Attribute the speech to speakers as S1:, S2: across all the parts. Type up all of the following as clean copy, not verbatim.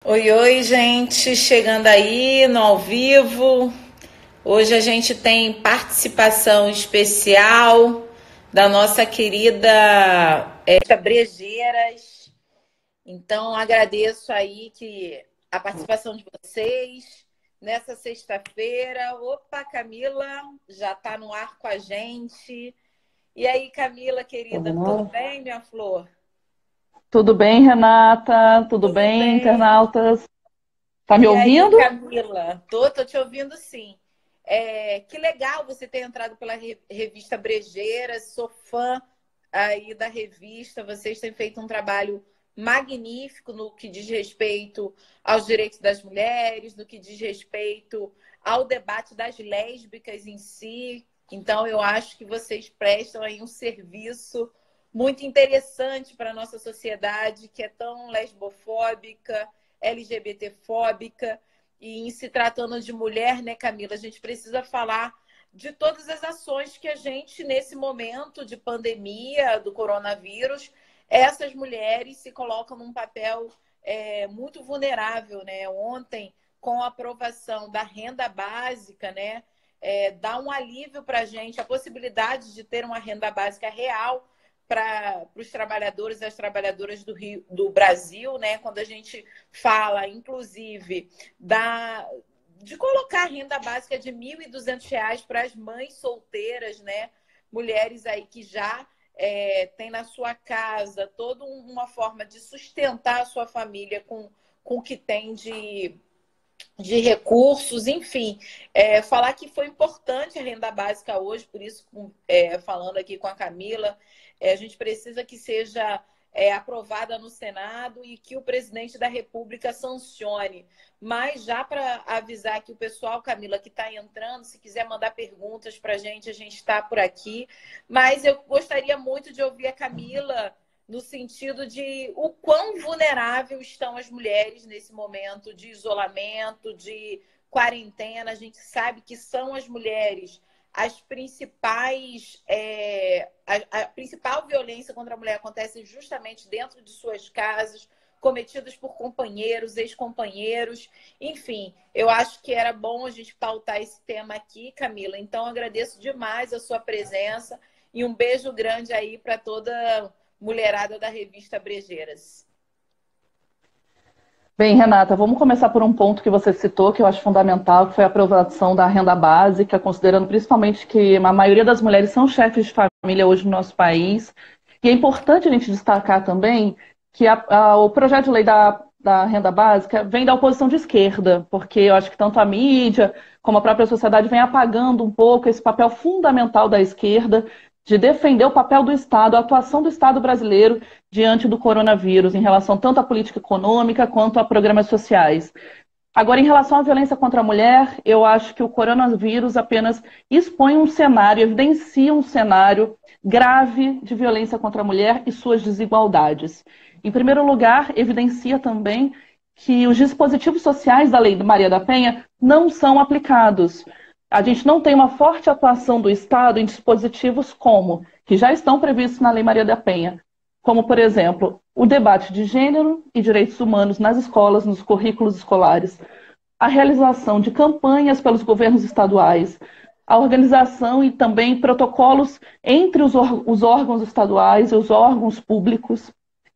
S1: Oi, oi, gente, chegando aí no ao vivo. Hoje a gente tem participação especial da nossa querida Brejeiras. Então, agradeço aí a participação de vocês nessa sexta-feira. Opa, Camila já está no ar com a gente. E aí, Camila, querida, tudo bem, minha flor?
S2: Tudo bem, Renata? Tudo
S1: Tudo
S2: bem,
S1: bem.
S2: internautas? Tá me
S1: E aí,
S2: ouvindo?
S1: Camila? Tô te ouvindo sim. Que legal você ter entrado pela revista Brejeira. Sou fã aí da revista. Vocês têm feito um trabalho magnífico no que diz respeito aos direitos das mulheres, no que diz respeito ao debate das lésbicas em si. Então, eu acho que vocês prestam aí um serviço muito interessante para a nossa sociedade, que é tão lesbofóbica, LGBTfóbica, e em se tratando de mulher, né, Camila, a gente precisa falar de todas as ações que a gente, nesse momento de pandemia do coronavírus, essas mulheres se colocam num papel muito vulnerável, né? Ontem, com a aprovação da renda básica, né, dá um alívio para a gente, a possibilidade de ter uma renda básica real para os trabalhadores e as trabalhadoras do Brasil, né? Quando a gente fala, inclusive, de colocar a renda básica de R$ 1.200 para as mães solteiras, né? Mulheres aí que já têm na sua casa toda uma forma de sustentar a sua família com o que tem de recursos, enfim. Falar que foi importante a renda básica hoje, por isso, falando aqui com a Camila, a gente precisa que seja aprovada no Senado e que o presidente da República sancione. Mas já para avisar aqui o pessoal, Camila, que está entrando, se quiser mandar perguntas para a gente está por aqui. Mas eu gostaria muito de ouvir a Camila no sentido de o quão vulnerável estão as mulheres nesse momento de isolamento, de quarentena. A gente sabe que são as mulheres as principais. A principal violência contra a mulher acontece justamente dentro de suas casas, cometidas por companheiros, ex-companheiros. Enfim, eu acho que era bom a gente pautar esse tema aqui, Camila. Então, agradeço demais a sua presença e um beijo grande aí para toda mulherada da revista Brejeiras.
S2: Bem, Renata, vamos começar por um ponto que você citou, que eu acho fundamental, que foi a aprovação da renda básica, considerando principalmente que a maioria das mulheres são chefes de família hoje no nosso país. E é importante a gente destacar também que o projeto de lei da renda básica vem da oposição de esquerda, porque eu acho que tanto a mídia como a própria sociedade vem apagando um pouco esse papel fundamental da esquerda de defender o papel do Estado, a atuação do Estado brasileiro diante do coronavírus, em relação tanto à política econômica quanto a programas sociais. Agora, em relação à violência contra a mulher, eu acho que o coronavírus apenas expõe um cenário, evidencia um cenário grave de violência contra a mulher e suas desigualdades. Em primeiro lugar, evidencia também que os dispositivos sociais da Lei Maria da Penha não são aplicados. A gente não tem uma forte atuação do Estado em dispositivos como, que já estão previstos na Lei Maria da Penha, como, por exemplo, o debate de gênero e direitos humanos nas escolas, nos currículos escolares, a realização de campanhas pelos governos estaduais, a organização e também protocolos entre os órgãos estaduais e os órgãos públicos.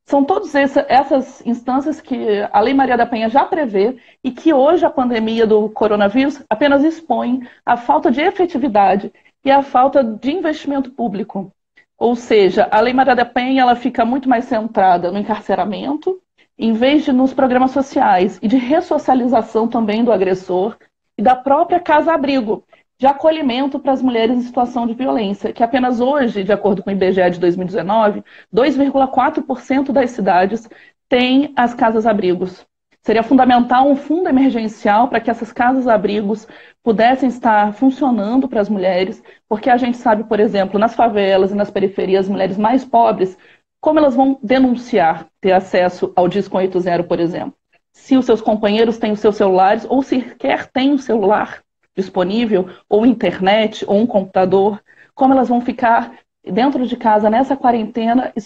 S2: São todas essas instâncias que a Lei Maria da Penha já prevê e que hoje a pandemia do coronavírus apenas expõe a falta de efetividade e a falta de investimento público. Ou seja, a Lei Maria da Penha ela fica muito mais centrada no encarceramento, em vez de nos programas sociais e de ressocialização também do agressor e da própria casa-abrigo, de acolhimento para as mulheres em situação de violência, que apenas hoje, de acordo com o IBGE de 2019, 2,4% das cidades têm as casas-abrigos. Seria fundamental um fundo emergencial para que essas casas-abrigos pudessem estar funcionando para as mulheres, porque a gente sabe, por exemplo, nas favelas e nas periferias, as mulheres mais pobres, como elas vão denunciar ter acesso ao Disco 180, por exemplo? Se os seus companheiros têm os seus celulares, ou sequer têm o celular disponível, ou internet, ou um computador, como elas vão ficar dentro de casa nessa quarentena e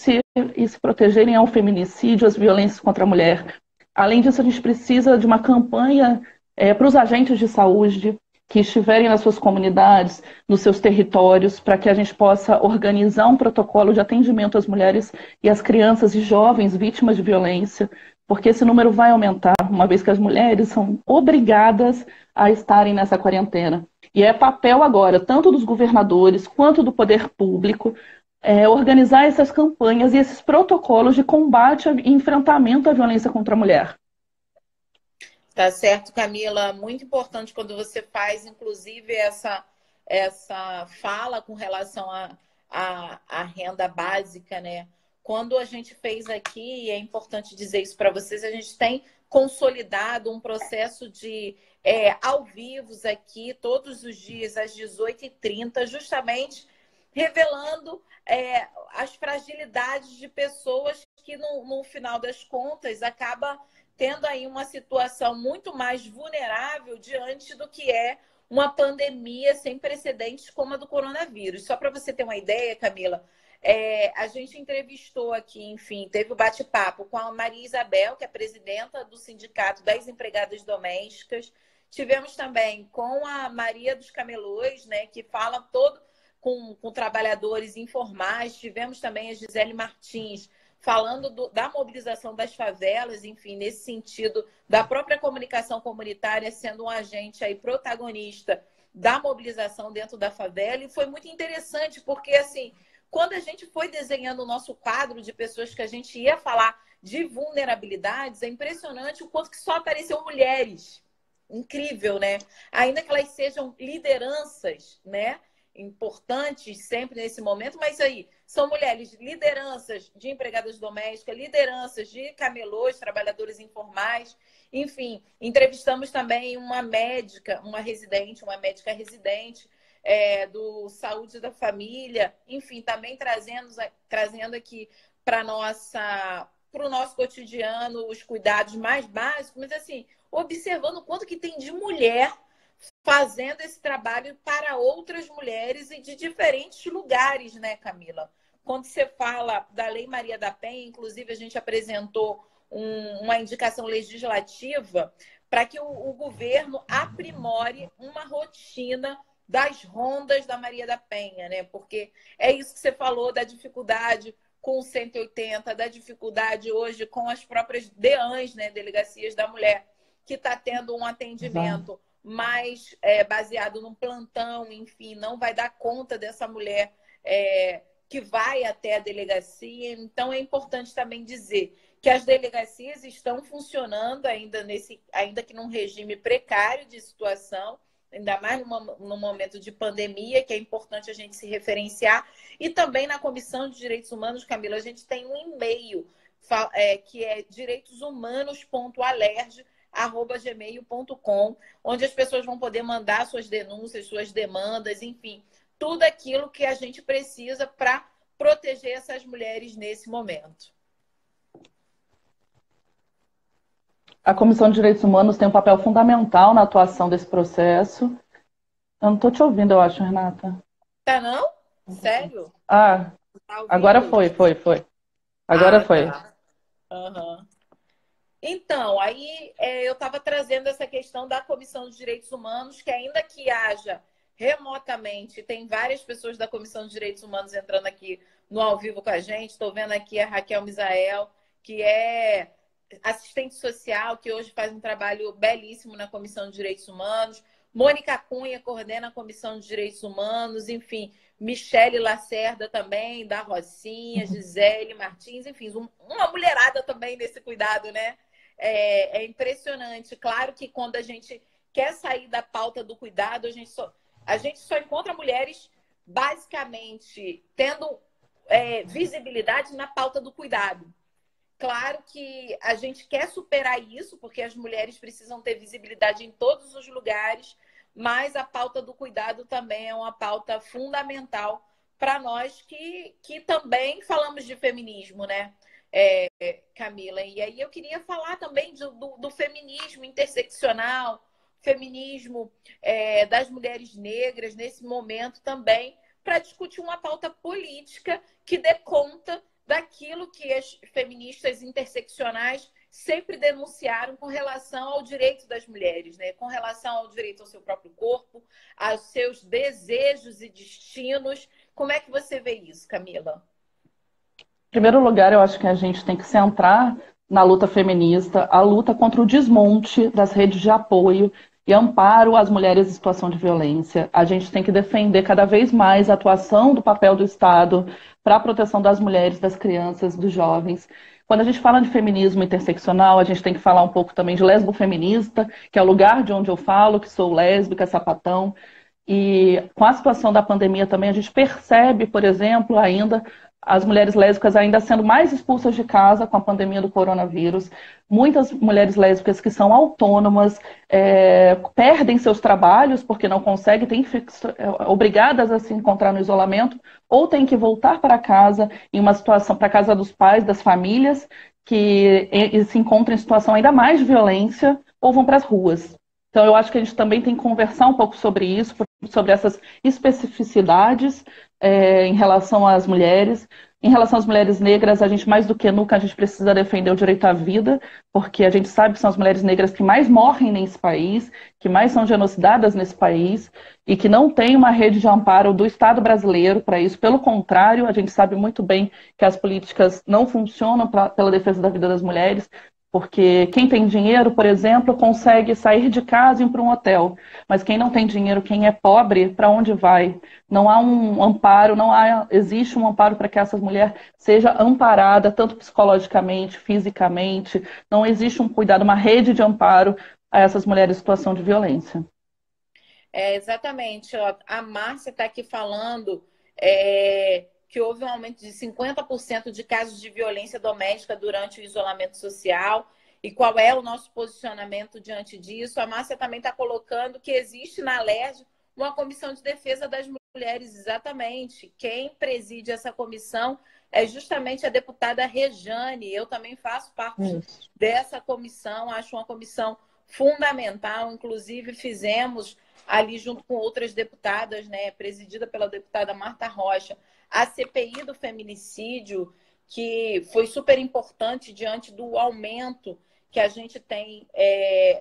S2: se protegerem ao feminicídio, às violências contra a mulher? Além disso, a gente precisa de uma campanha para os agentes de saúde que estiverem nas suas comunidades, nos seus territórios, para que a gente possa organizar um protocolo de atendimento às mulheres e às crianças e jovens vítimas de violência, porque esse número vai aumentar, uma vez que as mulheres são obrigadas a estarem nessa quarentena. E é papel agora, tanto dos governadores quanto do poder público, organizar essas campanhas e esses protocolos de combate e enfrentamento à violência contra a mulher.
S1: Tá certo, Camila. Muito importante quando você faz, inclusive, essa fala com relação à renda básica, né? Quando a gente fez aqui, e é importante dizer isso para vocês, a gente tem consolidado um processo de ao vivo aqui, todos os dias, às 18h30, justamente revelando as fragilidades de pessoas que, no final das contas, acaba tendo aí uma situação muito mais vulnerável diante do que é uma pandemia sem precedentes como a do coronavírus. Só para você ter uma ideia, Camila, a gente entrevistou aqui, enfim, teve o bate-papo com a Maria Isabel, que é presidenta do Sindicato das Empregadas Domésticas. Tivemos também com a Maria dos Camelôs, né, que fala todo com trabalhadores informais. Tivemos também a Gisele Martins, falando da mobilização das favelas, enfim, nesse sentido da própria comunicação comunitária sendo um agente aí protagonista da mobilização dentro da favela. E foi muito interessante, porque, assim, quando a gente foi desenhando o nosso quadro de pessoas que a gente ia falar de vulnerabilidades, é impressionante o quanto que só apareceu mulheres. Incrível, né? Ainda que elas sejam lideranças, né? Importantes sempre nesse momento, mas aí são mulheres lideranças de empregadas domésticas, lideranças de camelôs, trabalhadores informais, enfim. Entrevistamos também uma médica residente do Saúde da Família, enfim, também trazendo aqui para o nosso cotidiano os cuidados mais básicos, mas assim, observando o quanto que tem de mulher fazendo esse trabalho para outras mulheres e de diferentes lugares, né, Camila? Quando você fala da Lei Maria da Penha, inclusive a gente apresentou uma indicação legislativa para que o governo aprimore uma rotina das rondas da Maria da Penha, né? Porque é isso que você falou da dificuldade com o 180, da dificuldade hoje com as próprias DEANs, né, Delegacias da Mulher, que está tendo um atendimento mais baseado num plantão, enfim, não vai dar conta dessa mulher que vai até a delegacia. Então, é importante também dizer que as delegacias estão funcionando ainda que num regime precário de situação, ainda mais no momento de pandemia, que é importante a gente se referenciar. E também na Comissão de Direitos Humanos, Camila, a gente tem um e-mail que é direitoshumanos.alerj@gmail.com, onde as pessoas vão poder mandar suas denúncias, suas demandas, enfim, tudo aquilo que a gente precisa para proteger essas mulheres nesse momento.
S2: A Comissão de Direitos Humanos tem um papel fundamental na atuação desse processo. Eu não estou te ouvindo, eu acho, Renata.
S1: Tá não? Sério?
S2: Ah,
S1: Tá
S2: agora foi. Agora foi.
S1: Tá. Uhum. Então, aí eu estava trazendo essa questão da Comissão de Direitos Humanos, que ainda que haja remotamente, tem várias pessoas da Comissão de Direitos Humanos entrando aqui no ao vivo com a gente. Estou vendo aqui a Raquel Misael, que é assistente social, que hoje faz um trabalho belíssimo na Comissão de Direitos Humanos. Mônica Cunha coordena a Comissão de Direitos Humanos, enfim, Michele Lacerda também, da Rocinha, Gisele Martins, enfim, uma mulherada também nesse cuidado, né? É impressionante. Claro que quando a gente quer sair da pauta do cuidado, a gente só encontra mulheres basicamente tendo visibilidade na pauta do cuidado. Claro que a gente quer superar isso, porque as mulheres precisam ter visibilidade em todos os lugares, mas a pauta do cuidado também é uma pauta fundamental para nós que também falamos de feminismo, né, Camila? E aí eu queria falar também do feminismo interseccional, feminismo das mulheres negras nesse momento também, para discutir uma pauta política que dê conta daquilo que as feministas interseccionais sempre denunciaram com relação ao direito das mulheres, né? Com relação ao direito ao seu próprio corpo, aos seus desejos e destinos. Como é que você vê isso, Camila?
S2: Em primeiro lugar, eu acho que a gente tem que centrar na luta feminista, a luta contra o desmonte das redes de apoio e amparo às mulheres em situação de violência. A gente tem que defender cada vez mais a atuação do papel do Estado para a proteção das mulheres, das crianças, dos jovens. Quando a gente fala de feminismo interseccional, a gente tem que falar um pouco também de lesbofeminista, que é o lugar de onde eu falo, que sou lésbica, sapatão. E com a situação da pandemia também, a gente percebe, por exemplo, ainda as mulheres lésbicas ainda sendo mais expulsas de casa com a pandemia do coronavírus. Muitas mulheres lésbicas que são autônomas perdem seus trabalhos porque não conseguem, obrigadas a se encontrar no isolamento, ou têm que voltar para casa, em uma situação, para a casa dos pais, das famílias, que se encontram em situação ainda mais de violência, ou vão para as ruas. Então, eu acho que a gente também tem que conversar um pouco sobre isso, sobre essas especificidades em relação às mulheres. Em relação às mulheres negras, a gente, mais do que nunca, a gente precisa defender o direito à vida, porque a gente sabe que são as mulheres negras que mais morrem nesse país, que mais são genocidadas nesse país, e que não tem uma rede de amparo do Estado brasileiro para isso. Pelo contrário, a gente sabe muito bem que as políticas não funcionam pela defesa da vida das mulheres, porque quem tem dinheiro, por exemplo, consegue sair de casa e ir para um hotel. Mas quem não tem dinheiro, quem é pobre, para onde vai? Não há um amparo, existe um amparo para que essa mulher seja amparada, tanto psicologicamente, fisicamente. Não existe um cuidado, uma rede de amparo a essas mulheres em situação de violência.
S1: Exatamente. Ó, a Márcia está aqui falando que houve um aumento de 50% de casos de violência doméstica durante o isolamento social. E qual é o nosso posicionamento diante disso? A Márcia também está colocando que existe na LERJ uma comissão de defesa das mulheres, exatamente. Quem preside essa comissão é justamente a deputada Rejane. Eu também faço parte dessa comissão, acho uma comissão fundamental. Inclusive, fizemos ali junto com outras deputadas, né, presidida pela deputada Marta Rocha, a CPI do feminicídio, que foi super importante diante do aumento que a gente tem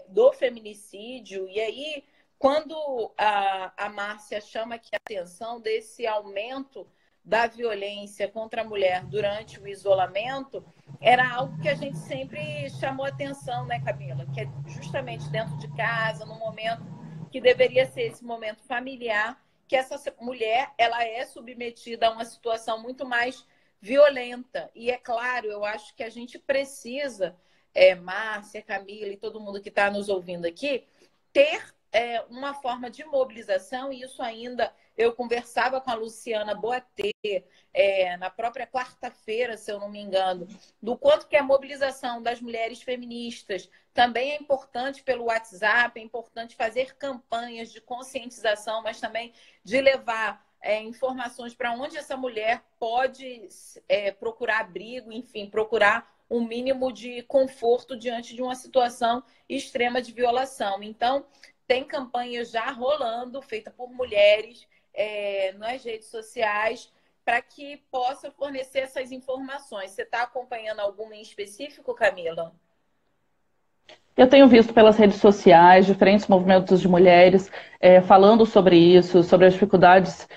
S1: do feminicídio. E aí, quando a Márcia chama aqui a atenção desse aumento da violência contra a mulher durante o isolamento, era algo que a gente sempre chamou atenção, né, Camila? Que é justamente dentro de casa, num momento que deveria ser esse momento familiar, que essa mulher ela é submetida a uma situação muito mais violenta. E é claro, eu acho que a gente precisa, Márcia, Camila e todo mundo que está nos ouvindo aqui, ter uma forma de mobilização, e isso ainda eu conversava com a Luciana Boatê na própria quarta-feira, se eu não me engano, do quanto que a mobilização das mulheres feministas também é importante pelo WhatsApp, é importante fazer campanhas de conscientização, mas também de levar informações para onde essa mulher pode procurar abrigo, enfim, procurar um mínimo de conforto diante de uma situação extrema de violação. Então, tem campanhas já rolando, feita por mulheres nas redes sociais, para que possa fornecer essas informações. Você está acompanhando alguma em específico, Camila?
S2: Eu tenho visto pelas redes sociais diferentes movimentos de mulheres falando sobre isso, sobre as dificuldades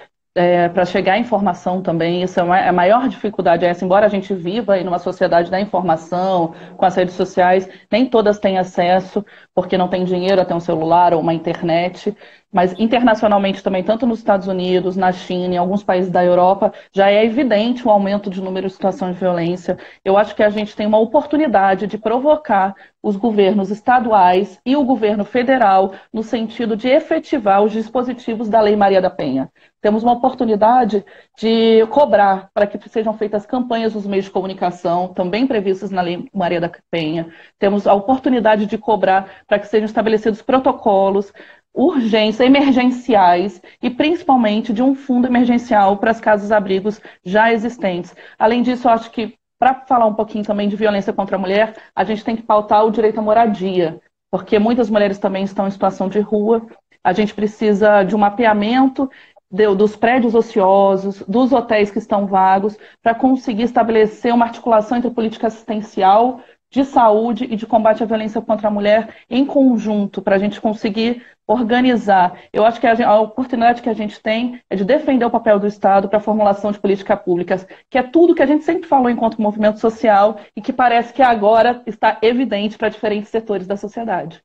S2: para chegar à informação também. Isso é a maior dificuldade. Embora a gente viva em uma sociedade da informação, com as redes sociais, nem todas têm acesso, porque não tem dinheiro a ter um celular ou uma internet. Mas internacionalmente também, tanto nos Estados Unidos, na China, em alguns países da Europa, já é evidente o aumento de número de situações de violência. Eu acho que a gente tem uma oportunidade de provocar os governos estaduais e o governo federal no sentido de efetivar os dispositivos da Lei Maria da Penha. Temos uma oportunidade de cobrar para que sejam feitas campanhas nos meios de comunicação, também previstas na Lei Maria da Penha. Temos a oportunidade de cobrar para que sejam estabelecidos protocolos, urgentes, emergenciais e principalmente de um fundo emergencial para as casas-abrigos já existentes. Além disso, eu acho que, para falar um pouquinho também de violência contra a mulher, a gente tem que pautar o direito à moradia, porque muitas mulheres também estão em situação de rua. A gente precisa de um mapeamento dos prédios ociosos, dos hotéis que estão vagos, para conseguir estabelecer uma articulação entre política assistencial, de saúde e de combate à violência contra a mulher em conjunto, para a gente conseguir organizar. Eu acho que a oportunidade que a gente tem é de defender o papel do Estado para a formulação de políticas públicas, que é tudo que a gente sempre falou enquanto movimento social e que parece que agora está evidente para diferentes setores da sociedade.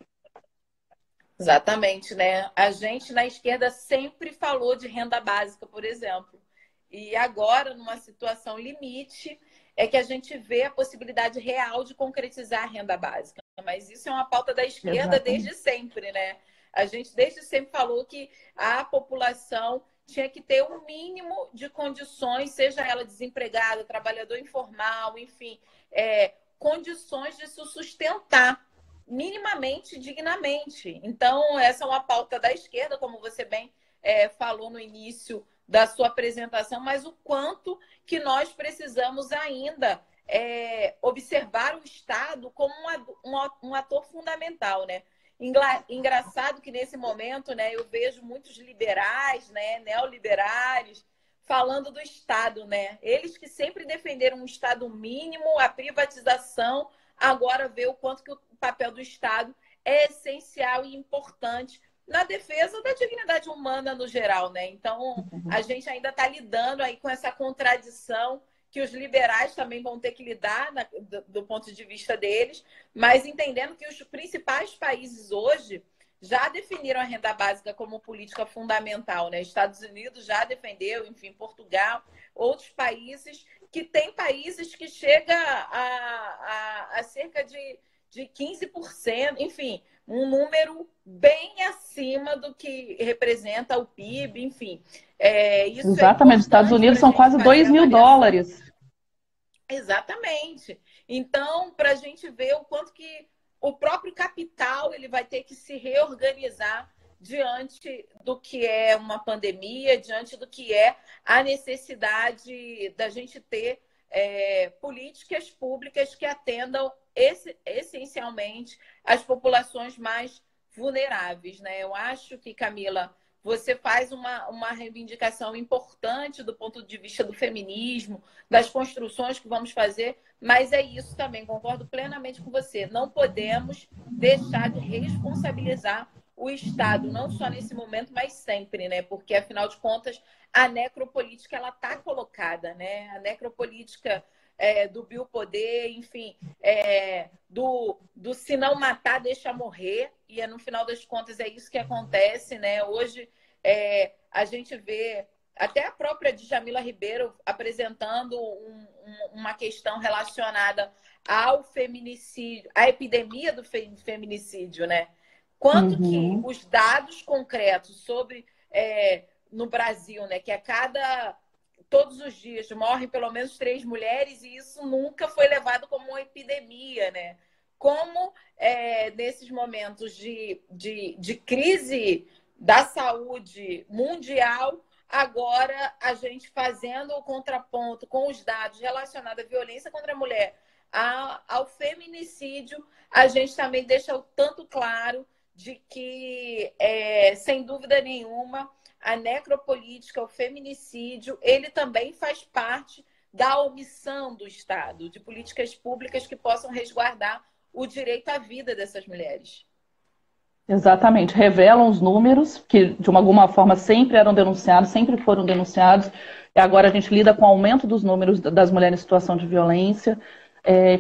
S1: Exatamente, né? A gente na esquerda sempre falou de renda básica, por exemplo. E agora, numa situação limite, é que a gente vê a possibilidade real de concretizar a renda básica. Mas isso é uma pauta da esquerda desde sempre, né? A gente desde sempre falou que a população tinha que ter um mínimo de condições, seja ela desempregada, trabalhador informal, enfim, condições de se sustentar minimamente, dignamente. Então, essa é uma pauta da esquerda, como você bem falou no início da sua apresentação, mas o quanto que nós precisamos ainda observar o Estado como um ator fundamental, né? Engraçado que nesse momento, né, eu vejo muitos liberais, né, neoliberais, falando do Estado, né? Eles que sempre defenderam um Estado mínimo, a privatização, agora vê o quanto que o papel do Estado é essencial e importante na defesa da dignidade humana no geral, né? Então, a gente ainda está lidando aí com essa contradição que os liberais também vão ter que lidar do ponto de vista deles, mas entendendo que os principais países hoje já definiram a renda básica como política fundamental, né? Estados Unidos já defendeu, enfim, Portugal, outros países que chega a cerca de 15%, enfim, um número bem acima do que representa o PIB, enfim. Isso
S2: Exatamente, os Estados Unidos são quase 2 mil dólares.
S1: Exatamente. Então, para a gente ver o quanto que o próprio capital ele vai ter que se reorganizar diante do que é uma pandemia, diante do que é a necessidade da gente ter políticas públicas que atendam essencialmente as populações mais vulneráveis, né? Eu acho que, Camila, você faz uma reivindicação importante do ponto de vista do feminismo, das construções que vamos fazer, mas é isso também, concordo plenamente com você. Não podemos deixar de responsabilizar o Estado, não só nesse momento, mas sempre, né? Porque, afinal de contas, a necropolítica ela está colocada, né? A necropolítica do biopoder, enfim, do se não matar, deixa morrer, e no final das contas é isso que acontece, né? Hoje a gente vê até a própria Djamila Ribeiro apresentando uma questão relacionada ao feminicídio, à epidemia do feminicídio, né? Quanto que os dados concretos sobre no Brasil, né, que todos os dias morrem pelo menos 3 mulheres e isso nunca foi levado como uma epidemia, né? Como nesses momentos de crise da saúde mundial, agora a gente fazendo o contraponto com os dados relacionados à violência contra a mulher, ao feminicídio, a gente também deixa o tanto claro de que, sem dúvida nenhuma, a necropolítica, o feminicídio, ele também faz parte da omissão do Estado, de políticas públicas que possam resguardar o direito à vida dessas mulheres.
S2: Exatamente, revelam os números que, de alguma forma, sempre eram denunciados, sempre foram denunciados, e agora a gente lida com o aumento dos números das mulheres em situação de violência.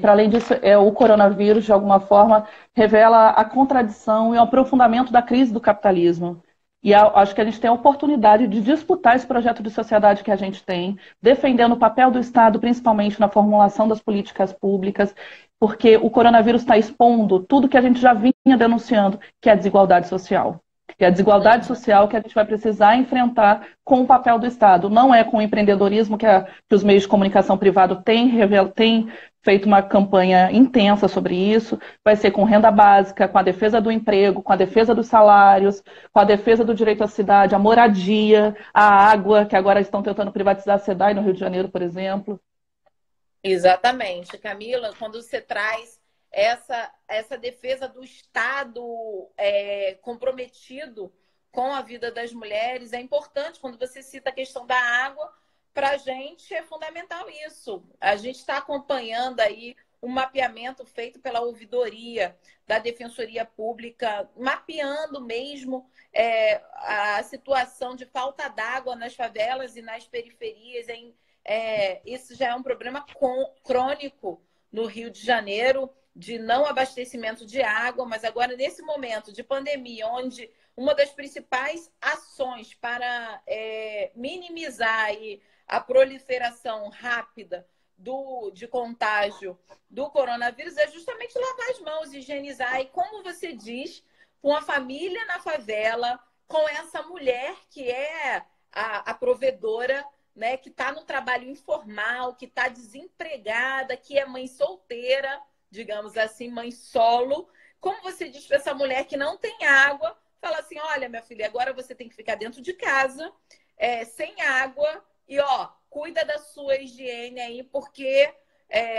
S2: Para além disso, o coronavírus, de alguma forma, revela a contradição e o aprofundamento da crise do capitalismo. E acho que a gente tem a oportunidade de disputar esse projeto de sociedade que a gente tem, defendendo o papel do Estado, principalmente na formulação das políticas públicas, porque o coronavírus está expondo tudo que a gente já vinha denunciando, que é a desigualdade social. E a desigualdade social que a gente vai precisar enfrentar com o papel do Estado. Não é com o empreendedorismo que os meios de comunicação privado têm feito uma campanha intensa sobre isso, vai ser com renda básica, com a defesa do emprego, com a defesa dos salários, com a defesa do direito à cidade, à moradia, à água, que agora estão tentando privatizar a SEDAI no Rio de Janeiro, por exemplo.
S1: Exatamente. Camila, quando você traz essa defesa do Estado comprometido com a vida das mulheres, é importante. Quando você cita a questão da água, para a gente é fundamental isso. A gente está acompanhando aí um mapeamento feito pela ouvidoria da Defensoria Pública, mapeando mesmo a situação de falta d'água nas favelas e nas periferias. Isso já é um problema crônico no Rio de Janeiro, de não abastecimento de água, mas agora, nesse momento de pandemia, onde uma das principais ações para minimizar aí a proliferação rápida de contágio do coronavírus é justamente lavar as mãos, higienizar. E como você diz, com a família na favela, com essa mulher que é a provedora, né, que está no trabalho informal, que está desempregada, que é mãe solteira, digamos assim, mãe solo. Como você diz para essa mulher que não tem água, fala assim, olha, minha filha, agora você tem que ficar dentro de casa, sem água, e cuida da sua higiene aí, porque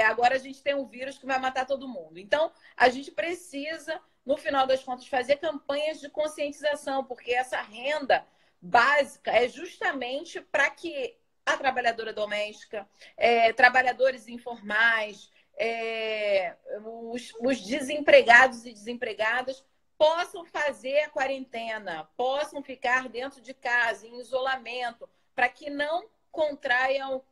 S1: agora a gente tem um vírus que vai matar todo mundo. Então, a gente precisa, no final das contas, fazer campanhas de conscientização, porque essa renda básica é justamente para que a trabalhadora doméstica, trabalhadores informais, os desempregados e desempregadas possam fazer a quarentena, possam ficar dentro de casa, em isolamento, para que não contraiam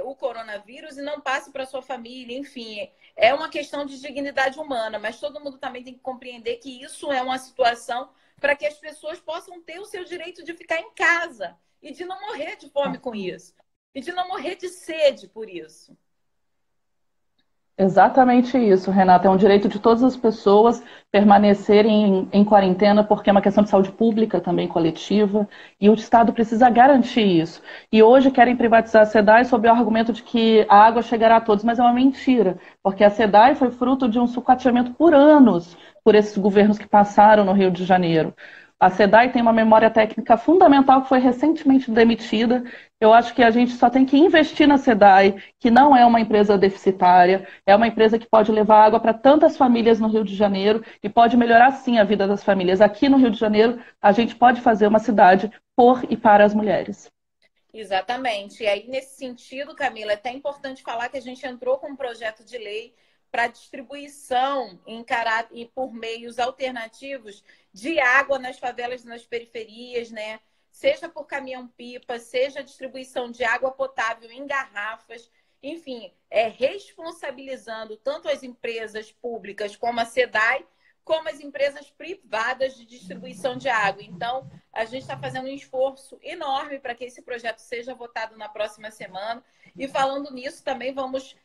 S1: o coronavírus e não passe para sua família. Enfim, é uma questão de dignidade humana, mas todo mundo também tem que compreender que isso é uma situação para que as pessoas possam ter o seu direito de ficar em casa e de não morrer de fome com isso, e de não morrer de sede por isso.
S2: Exatamente isso, Renata. É um direito de todas as pessoas permanecerem em quarentena, porque é uma questão de saúde pública também coletiva, e o Estado precisa garantir isso. E hoje querem privatizar a SEDAI sob o argumento de que a água chegará a todos, mas é uma mentira, porque a SEDAI foi fruto de um sucateamento por anos por esses governos que passaram no Rio de Janeiro. A SEDAI tem uma memória técnica fundamental que foi recentemente demitida. Eu acho que a gente só tem que investir na SEDAI, que não é uma empresa deficitária, é uma empresa que pode levar água para tantas famílias no Rio de Janeiro e pode melhorar, sim, a vida das famílias. Aqui no Rio de Janeiro, a gente pode fazer uma cidade por e para as mulheres.
S1: Exatamente. E aí, nesse sentido, Camila, é até importante falar que a gente entrou com um projeto de lei para distribuição e por meios alternativos de água nas favelas e nas periferias, né? Seja por caminhão-pipa, seja distribuição de água potável em garrafas, enfim, responsabilizando tanto as empresas públicas como a SEDAI, como as empresas privadas de distribuição de água. Então, a gente está fazendo um esforço enorme para que esse projeto seja votado na próxima semana. E falando nisso, também vamos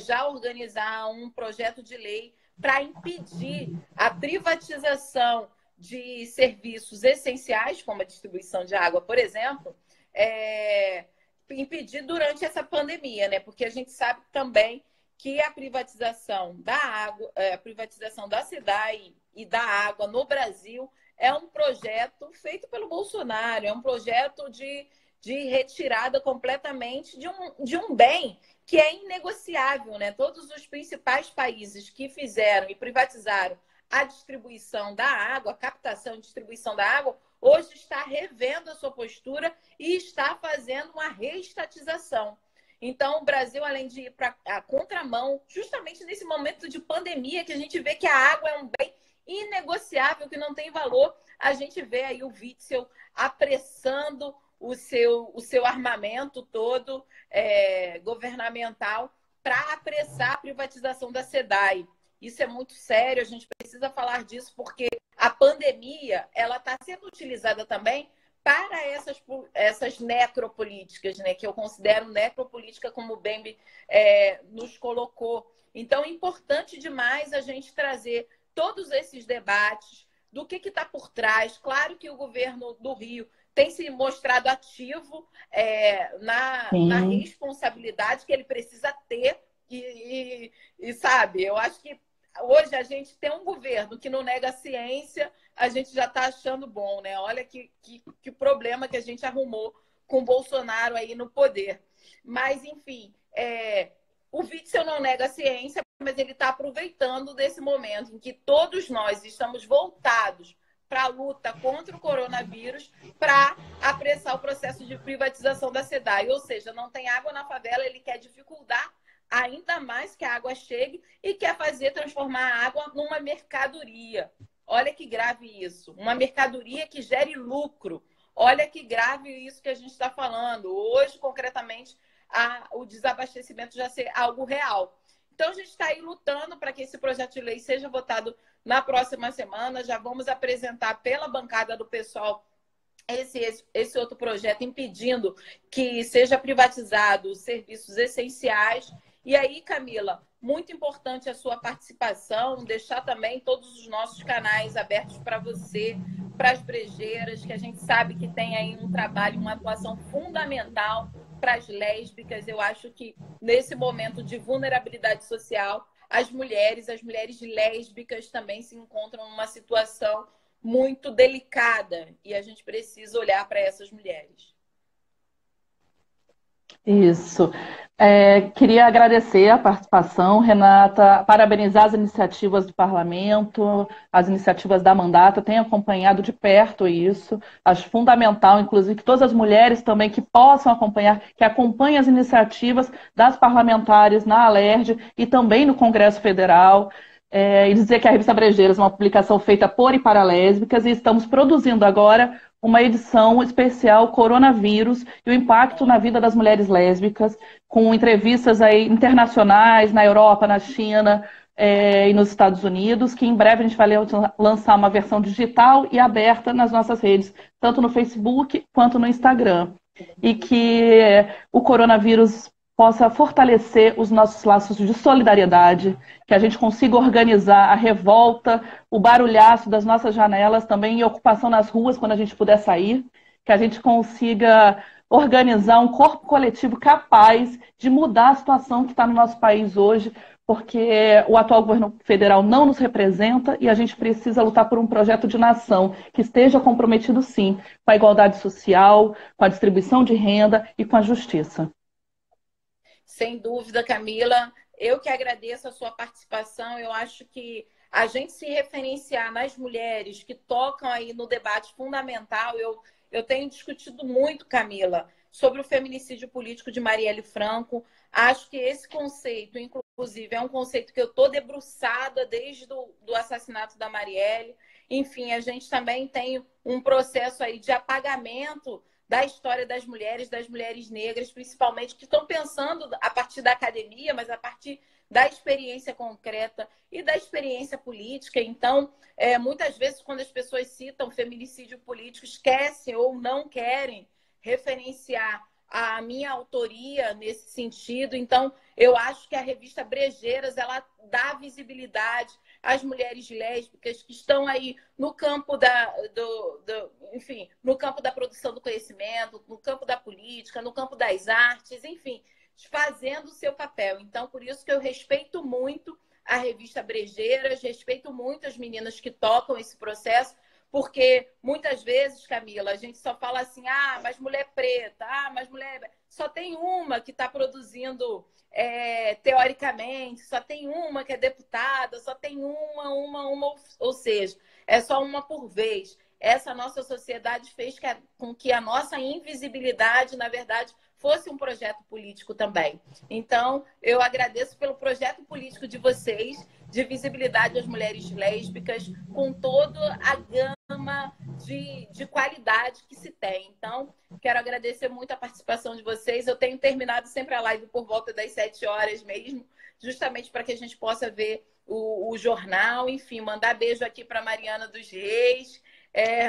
S1: já organizar um projeto de lei para impedir a privatização de serviços essenciais, como a distribuição de água, por exemplo, impedir durante essa pandemia, né? Porque a gente sabe também que a privatização da água, a privatização da SEDAI e da água no Brasil é um projeto feito pelo Bolsonaro, é um projeto de retirada completamente de um bem que é inegociável, né? Todos os principais países que fizeram e privatizaram a distribuição da água, a captação e distribuição da água, hoje está revendo a sua postura e está fazendo uma reestatização. Então, o Brasil, além de ir para a contramão, justamente nesse momento de pandemia, que a gente vê que a água é um bem inegociável, que não tem valor, a gente vê aí o Witzel apressando o seu armamento todo governamental para apressar a privatização da SEDAI. Isso é muito sério, a gente precisa falar disso, porque a pandemia ela está sendo utilizada também para essas necropolíticas, né, que eu considero necropolítica, como o Bembe nos colocou. Então, é importante demais a gente trazer todos esses debates do que está por trás. Claro que o governo do Rio tem se mostrado ativo na responsabilidade que ele precisa ter e, sabe, eu acho que hoje a gente tem um governo que não nega a ciência, a gente já está achando bom, né? Olha que problema que a gente arrumou com o Bolsonaro aí no poder. Mas, enfim, o Witzel não nega a ciência, mas ele está aproveitando desse momento em que todos nós estamos voltados para a luta contra o coronavírus para apressar o processo de privatização da SEDAI. Ou seja, não tem água na favela, ele quer dificultar ainda mais que a água chegue e quer transformar a água numa mercadoria. Olha que grave isso. Uma mercadoria que gere lucro. Olha que grave isso que a gente está falando. Hoje, concretamente, o desabastecimento já ser algo real. Então, a gente está aí lutando para que esse projeto de lei seja votado na próxima semana. Já vamos apresentar pela bancada do PSOL esse outro projeto impedindo que seja privatizado os serviços essenciais. E aí, Camila, muito importante a sua participação, deixar também todos os nossos canais abertos para você, para as brejeiras, que a gente sabe que tem aí um trabalho, uma atuação fundamental para as lésbicas. Eu acho que nesse momento de vulnerabilidade social, as mulheres lésbicas também se encontram numa situação muito delicada e a gente precisa olhar para essas mulheres.
S2: Isso. Queria agradecer a participação, Renata, parabenizar as iniciativas do parlamento, as iniciativas da Mandata, tenho acompanhado de perto isso, acho fundamental, inclusive, que todas as mulheres também que possam acompanhar, que acompanhem as iniciativas das parlamentares na Alerj e também no Congresso Federal, e dizer que a Revista Brejeiras é uma publicação feita por e para lésbicas e estamos produzindo agora uma edição especial Coronavírus e o impacto na vida das mulheres lésbicas, com entrevistas aí internacionais na Europa, na China e nos Estados Unidos, que em breve a gente vai lançar uma versão digital e aberta nas nossas redes, tanto no Facebook quanto no Instagram. E que o coronavírus possa fortalecer os nossos laços de solidariedade, que a gente consiga organizar a revolta, o barulhaço das nossas janelas, também e ocupação nas ruas quando a gente puder sair, que a gente consiga organizar um corpo coletivo capaz de mudar a situação que está no nosso país hoje, porque o atual governo federal não nos representa e a gente precisa lutar por um projeto de nação que esteja comprometido, sim, com a igualdade social, com a distribuição de renda e com a justiça.
S1: Sem dúvida, Camila. Eu que agradeço a sua participação. Eu acho que a gente se referenciar nas mulheres que tocam aí no debate fundamental. Eu tenho discutido muito, Camila, sobre o feminicídio político de Marielle Franco. Acho que esse conceito, inclusive, é um conceito que eu estou debruçada desde do assassinato da Marielle. Enfim, a gente também tem um processo aí de apagamento da história das mulheres negras, principalmente, que estão pensando a partir da academia, mas a partir da experiência concreta e da experiência política. Então, muitas vezes, quando as pessoas citam feminicídio político, esquecem ou não querem referenciar a minha autoria nesse sentido. Então, eu acho que a revista Brejeiras, ela dá visibilidade às mulheres lésbicas que estão aí no campo enfim, no campo da produção do conhecimento, no campo da política, no campo das artes, enfim, fazendo o seu papel. Então, por isso que eu respeito muito a revista Brejeiras, respeito muito as meninas que tocam esse processo, porque muitas vezes, Camila, a gente só fala assim, mas mulher preta, mas mulher... Só tem uma que está produzindo teoricamente, só tem uma que é deputada, só tem uma, ou seja, é só uma por vez. Essa nossa sociedade fez com que a nossa invisibilidade, na verdade, fosse um projeto político também. Então, eu agradeço pelo projeto político de vocês, de visibilidade às mulheres lésbicas, com toda a gama de qualidade que se tem. Então, quero agradecer muito a participação de vocês. Eu tenho terminado sempre a live por volta das 7 horas mesmo, justamente para que a gente possa ver o jornal, enfim, mandar beijo aqui para Mariana dos Reis,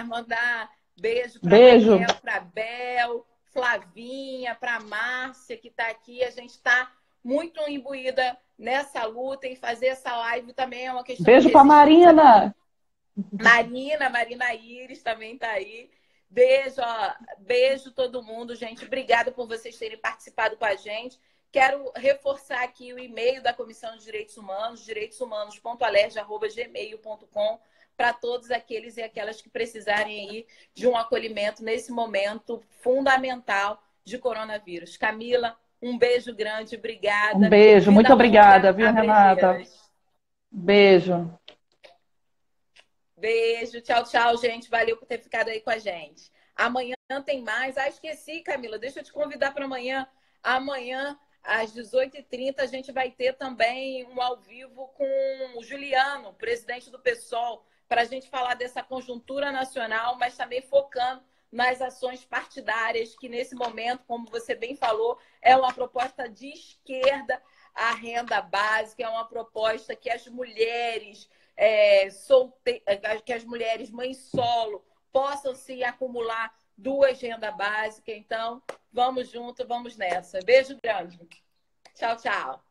S1: mandar beijo para Daniel, para Bel, Flavinha, para Márcia, que está aqui. A gente está muito imbuída nessa luta e fazer essa live também é uma questão de
S2: beijo para Marina.
S1: Marina Iris também está aí. Beijo todo mundo, gente. Obrigada por vocês terem participado com a gente. Quero reforçar aqui o e-mail da Comissão de Direitos Humanos, direitoshumanos.alerj@gmail.com, para todos aqueles e aquelas que precisarem aí de um acolhimento nesse momento fundamental de coronavírus. Camila, um beijo grande, obrigada.
S2: Um beijo, muito obrigada, viu, Renata? Beijo.
S1: Beijo, tchau, tchau, gente. Valeu por ter ficado aí com a gente. Amanhã tem mais. Esqueci, Camila, deixa eu te convidar para amanhã. Amanhã às 18h30, a gente vai ter também um ao vivo com o Juliano, presidente do PSOL, para a gente falar dessa conjuntura nacional, mas também focando nas ações partidárias, que nesse momento, como você bem falou, é uma proposta de esquerda, a renda básica, é uma proposta que as mulheres que as mulheres mães solo possam se acumular 2 rendas básicas. Então, vamos junto, vamos nessa. Beijo grande. Tchau, tchau.